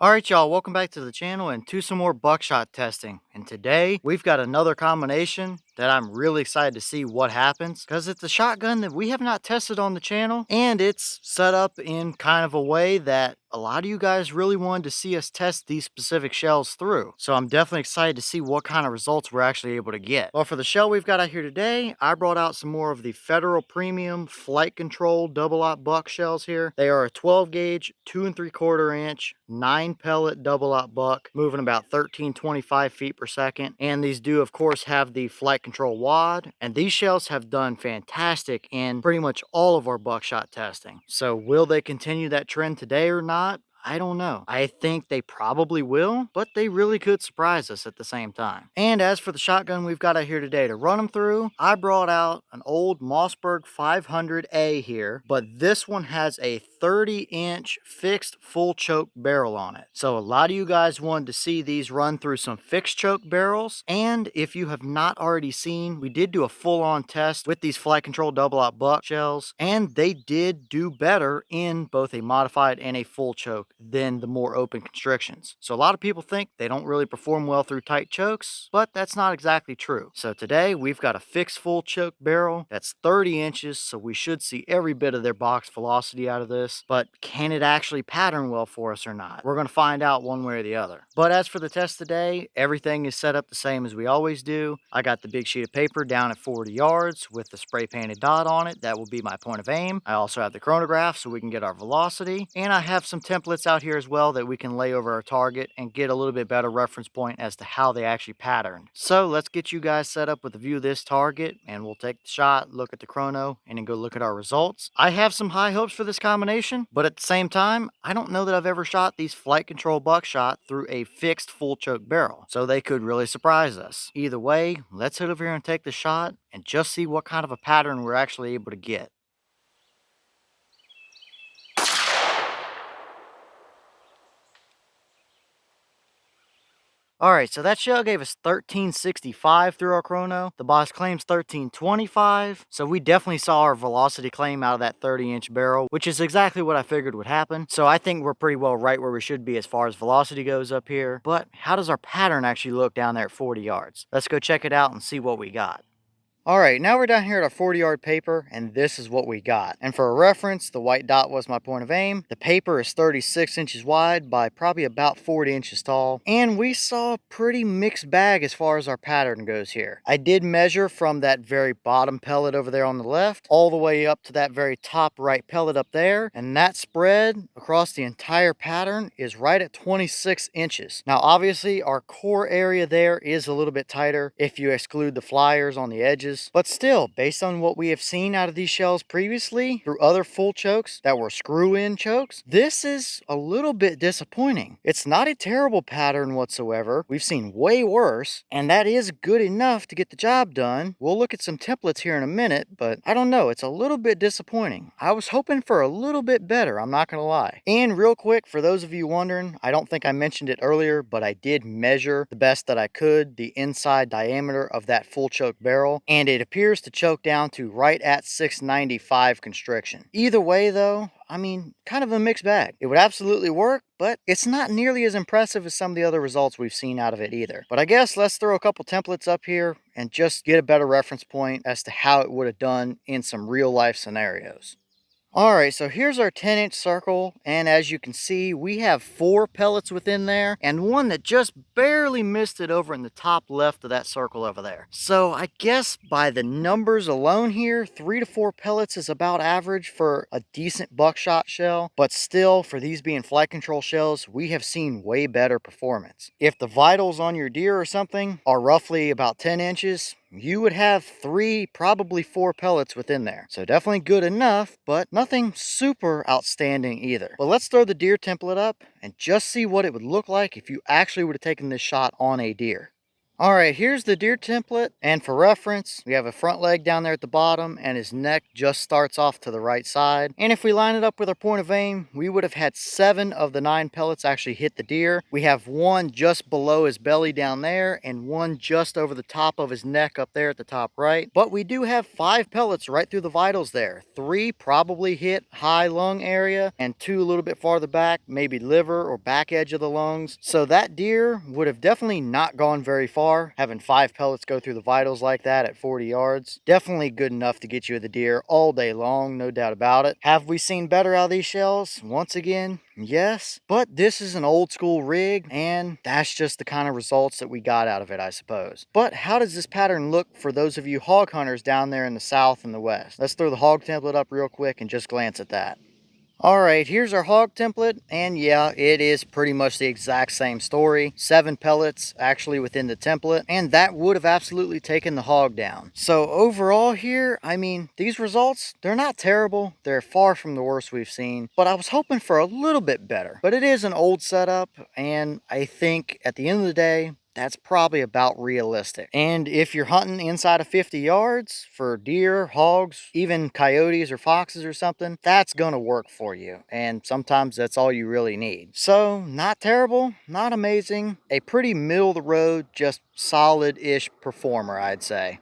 All right, y'all, welcome back to the channel and to some more buckshot testing. And today we've got another combination that I'm really excited to see what happens because it's a shotgun that we have not tested on the channel, and it's set up in kind of a way that a lot of you guys really wanted to see us test these specific shells through. So I'm definitely excited to see what kind of results we're actually able to get. Well, for the shell we've got out here today, I brought out some more of the Federal Premium Flight Control double-aught buck shells here. They are a 12 gauge, 2 3/4 inch, 9 pellet double-aught buck, moving about 1325 feet per second. And these do, of course, have the Flight Control wad. And these shells have done fantastic in pretty much all of our buckshot testing. So will they continue that trend today or not? I don't know. I think they probably will, but they really could surprise us at the same time. And as for the shotgun we've got out here today to run them through, I brought out an old Mossberg 500A here, but this one has a 30-inch fixed full choke barrel on it. So a lot of you guys wanted to see these run through some fixed choke barrels, and if you have not already seen, we did do a full-on test with these Flight Control double-aught buck shells, and they did do better in both a modified and a full choke than the more open constrictions. So a lot of people think they don't really perform well through tight chokes, but that's not exactly true. So today we've got a fixed full choke barrel that's 30 inches, so we should see every bit of their box velocity out of this, but can it actually pattern well for us or not? We're going to find out one way or the other. But as for the test today, everything is set up the same as we always do. I got the big sheet of paper down at 40 yards with the spray painted dot on it. That will be my point of aim. I also have the chronograph so we can get our velocity, and I have some templates out here as well that we can lay over our target and get a little bit better reference point as to how they actually patterned. So let's get you guys set up with a view of this target, and we'll take the shot, look at the chrono, and then go look at our results. I have some high hopes for this combination, but at the same time, I don't know that I've ever shot these Flight Control buckshot through a fixed full choke barrel, so they could really surprise us. Either way, let's head over here and take the shot and just see what kind of a pattern we're actually able to get. Alright, so that shell gave us 1365 through our chrono. The boss claims 1325, so we definitely saw our velocity claim out of that 30-inch barrel, which is exactly what I figured would happen. So I think we're pretty well right where we should be as far as velocity goes up here. But how does our pattern actually look down there at 40 yards? Let's go check it out and see what we got. Alright, now we're down here at our 40-yard paper, and this is what we got. And for a reference, the white dot was my point of aim. The paper is 36 inches wide by probably about 40 inches tall. And we saw a pretty mixed bag as far as our pattern goes here. I did measure from that very bottom pellet over there on the left, all the way up to that very top right pellet up there. And that spread across the entire pattern is right at 26 inches. Now, obviously, our core area there is a little bit tighter if you exclude the flyers on the edges. But still, based on what we have seen out of these shells previously through other full chokes that were screw-in chokes, this is a little bit disappointing. It's not a terrible pattern whatsoever. We've seen way worse, and that is good enough to get the job done. We'll look at some templates here in a minute, but I don't know, it's a little bit disappointing. I was hoping for a little bit better, I'm not gonna lie. And real quick, for those of you wondering, I don't think I mentioned it earlier, but I did measure the best that I could the inside diameter of that full choke barrel, and it appears to choke down to right at 695 constriction. Either way though, I mean, kind of a mixed bag. It would absolutely work, but it's not nearly as impressive as some of the other results we've seen out of it either. But I guess let's throw a couple templates up here and just get a better reference point as to how it would have done in some real life scenarios. Alright, so here's our 10-inch circle, and as you can see, we have 4 pellets within there, and one that just barely missed it over in the top left of that circle over there. So I guess by the numbers alone here, 3 to 4 pellets is about average for a decent buckshot shell, but still, for these being flight control shells, we have seen way better performance. If the vitals on your deer or something are roughly about 10 inches, you would have 3, probably 4 pellets within there. So definitely good enough, but nothing super outstanding either. But let's throw the deer template up and just see what it would look like if you actually would have taken this shot on a deer. All right, here's the deer template, and for reference, we have a front leg down there at the bottom, and his neck just starts off to the right side. And if we line it up with our point of aim, we would have had 7 of the 9 pellets actually hit the deer. We have 1 just below his belly down there, and 1 just over the top of his neck up there at the top right. But we do have 5 pellets right through the vitals there. 3 probably hit high lung area, and 2 a little bit farther back, maybe liver or back edge of the lungs. So that deer would have definitely not gone very far. Having 5 pellets go through the vitals like that at 40 yards, definitely good enough to get you the deer all day long, no doubt about it. Have we seen better out of these shells? Once again, yes, but this is an old school rig, and that's just the kind of results that we got out of it, I suppose. But how does this pattern look for those of you hog hunters down there in the south and the west? Let's throw the hog template up real quick and just glance at that. All right, here's our hog template, and yeah, it is pretty much the exact same story. 7 pellets actually within the template, and that would have absolutely taken the hog down. So overall here, I mean, these results, they're not terrible. They're far from the worst we've seen, but I was hoping for a little bit better. But it is an old setup, and I think at the end of the day, that's probably about realistic. And if you're hunting inside of 50 yards for deer, hogs, even coyotes or foxes or something, that's gonna work for you. And sometimes that's all you really need. So not terrible, not amazing, a pretty middle of the road, just solid-ish performer, I'd say.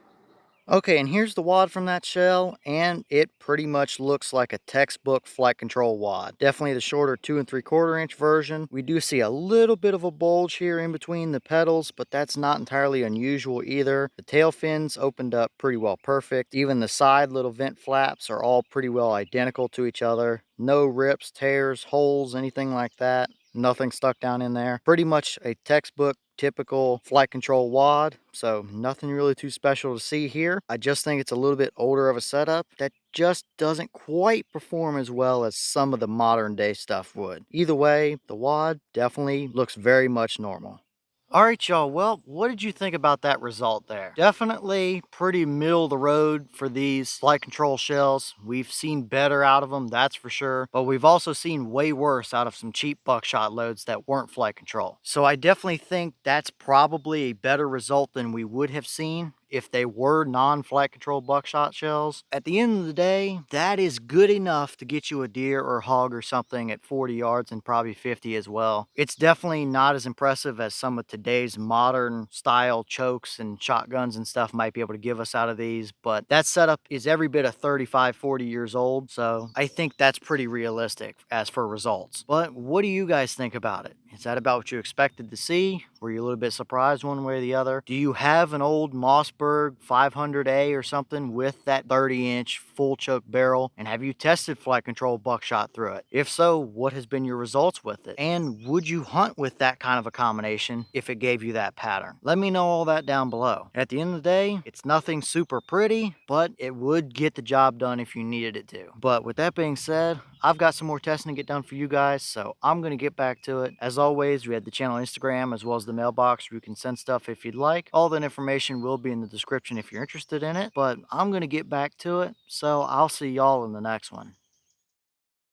Okay, and here's the wad from that shell, and it pretty much looks like a textbook flight control wad. Definitely the shorter 2 3/4 inch version. We do see a little bit of a bulge here in between the pedals, but that's not entirely unusual either. The tail fins opened up pretty well perfect. Even the side little vent flaps are all pretty well identical to each other. No rips, tears, holes, anything like that. Nothing stuck down in there. Pretty much a textbook typical flight control wad, so nothing really too special to see here. I just think it's a little bit older of a setup that just doesn't quite perform as well as some of the modern day stuff would. Either way, the wad definitely looks very much normal. All right, y'all. Well, what did you think about that result there? Definitely pretty middle of the road for these flight control shells. We've seen better out of them, that's for sure. But we've also seen way worse out of some cheap buckshot loads that weren't flight control. So I definitely think that's probably a better result than we would have seen if they were non-flight control buckshot shells. At the end of the day, that is good enough to get you a deer or hog or something at 40 yards and probably 50 as well. It's definitely not as impressive as some of today's modern style chokes and shotguns and stuff might be able to give us out of these, but that setup is every bit of 35, 40 years old, so I think that's pretty realistic as for results. But what do you guys think about it? Is that about what you expected to see? Were you a little bit surprised one way or the other? Do you have an old Mossberg 500A or something with that 30-inch full choke barrel? And have you tested flight control buckshot through it? If so, what has been your results with it? And would you hunt with that kind of a combination if it gave you that pattern? Let me know all that down below. At the end of the day, it's nothing super pretty, but it would get the job done if you needed it to. But with that being said, I've got some more testing to get done for you guys, so I'm going to get back to it. As always, we had the channel Instagram as well as the mailbox where you can send stuff if you'd like. All that information will be in the description if you're interested in it, but I'm going to get back to it, so I'll see y'all in the next one.